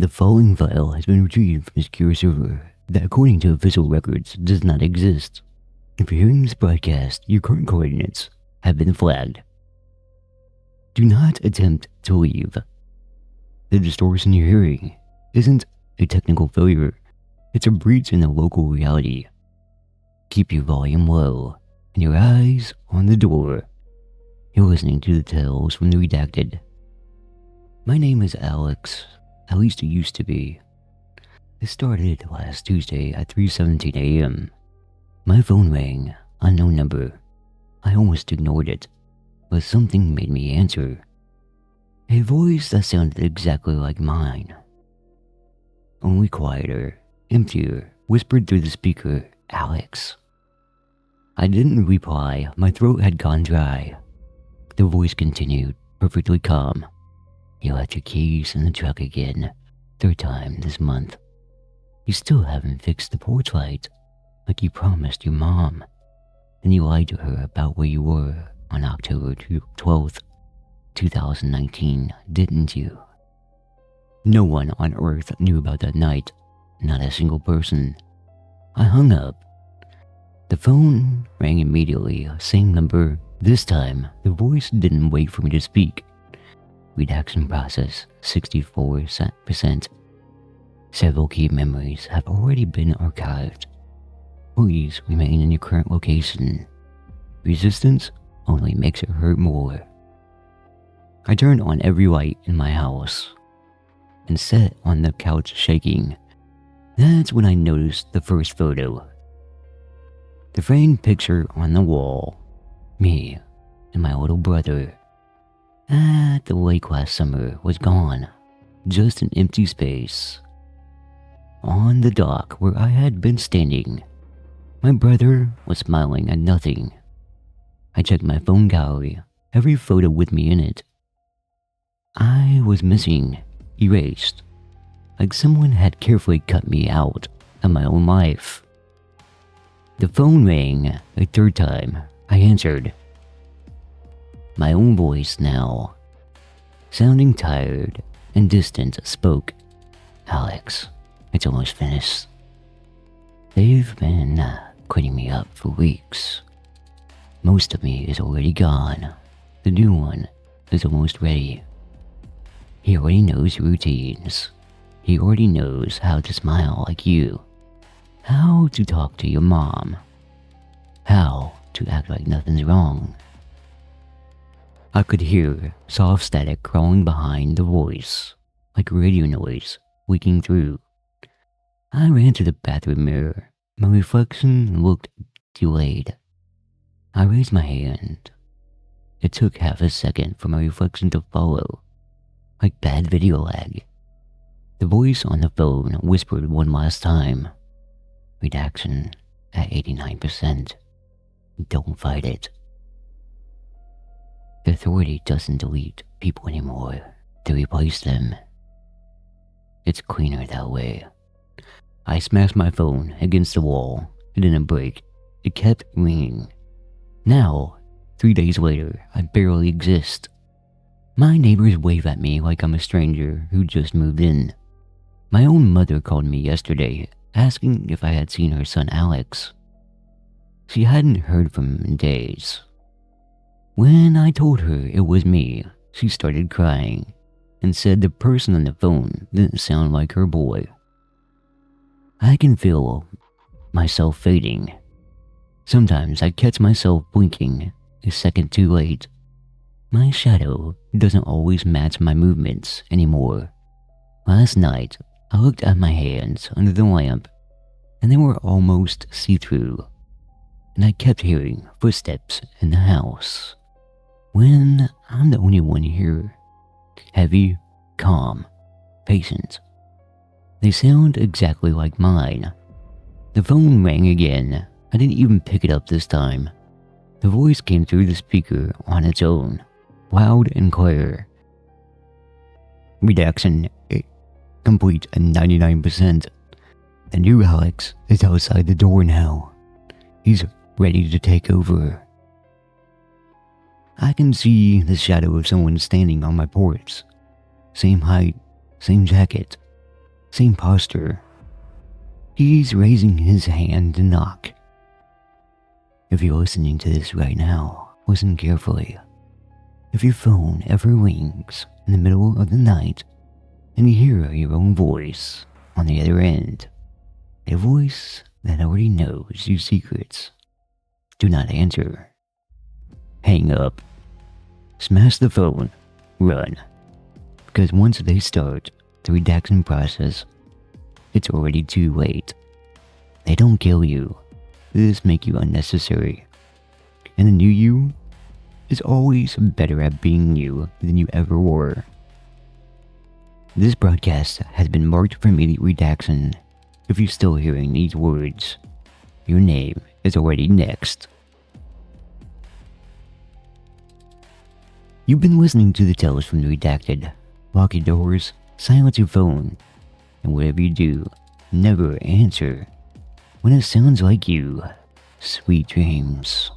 The following file has been retrieved from a secure server that, according to official records, does not exist. If you're hearing this broadcast, your current coordinates have been flagged. Do not attempt to leave. The distortion you're hearing isn't a technical failure, it's a breach in the local reality. Keep your volume low and your eyes on the door. You're listening to the Tales from the Redacted. My name is Alex, at least it used to be. It started last Tuesday at 3:17 a.m. My phone rang, unknown number. I almost ignored it, but something made me answer. A voice that sounded exactly like mine. Only quieter, emptier, whispered through the speaker, "Alex." I didn't reply, my throat had gone dry. The voice continued, perfectly calm. "You left your keys in the truck again, third time this month. You still haven't fixed the porch light, like you promised your mom. And you lied to her about where you were on October 12th, 2019, didn't you?" No one on Earth knew about that night, not a single person. I hung up. The phone rang immediately, same number. This time, the voice didn't wait for me to speak. Redaction process, 64%. Several key memories have already been archived. Please remain in your current location. Resistance only makes it hurt more. I turned on every light in my house and sat on the couch shaking. That's when I noticed the first photo. The framed picture on the wall. Me and my little brother. At the lake last summer was gone. Just an empty space. On the dock where I had been standing, my brother was smiling at nothing. I checked my phone gallery, every photo with me in it. I was missing, erased, like someone had carefully cut me out of my own life. The phone rang a third time. I answered. My own voice now, sounding tired and distant, spoke. "Alex, it's almost finished. They've been cleaning me up for weeks. Most of me is already gone. The new one is almost ready. He already knows your routines. He already knows how to smile like you, how to talk to your mom, how to act like nothing's wrong." I could hear soft static crawling behind the voice, like radio noise leaking through. I ran to the bathroom mirror. My reflection looked delayed. I raised my hand. It took half a second for my reflection to follow, like bad video lag. The voice on the phone whispered one last time. "Redaction at 89%. Don't fight it." The authority doesn't delete people anymore, they replace them. It's cleaner that way. I smashed my phone against the wall. It didn't break. It kept ringing. Now, 3 days later, I barely exist. My neighbors wave at me like I'm a stranger who just moved in. My own mother called me yesterday, asking if I had seen her son Alex. She hadn't heard from him in days. When I told her it was me, she started crying and said the person on the phone didn't sound like her boy. I can feel myself fading. Sometimes I catch myself blinking a second too late. My shadow doesn't always match my movements anymore. Last night, I looked at my hands under the lamp, and they were almost see-through, and I kept hearing footsteps in the house. When I'm the only one here. Heavy, calm, patient. They sound exactly like mine. The phone rang again. I didn't even pick it up this time. The voice came through the speaker on its own, loud and clear. "Redaction complete at 99%. The new Alex is outside the door now. He's ready to take over." I can see the shadow of someone standing on my porch. Same height, same jacket, Same posture. He's raising his hand to knock. If you're listening to this right now, listen carefully. If your phone ever rings in the middle of the night and you hear your own voice on the other end, a voice that already knows your secrets, do not answer. Hang up. Smash the phone. Run. Because once they start the redaction process, it's already too late. They don't kill you. They just make you unnecessary. And the new you is always better at being you than you ever were. This broadcast has been marked for immediate redaction. If you're still hearing these words, your name is already next. You've been listening to the Tales from the Redacted. Lock your doors, silence your phone, and whatever you do, never answer when it sounds like you. Sweet dreams.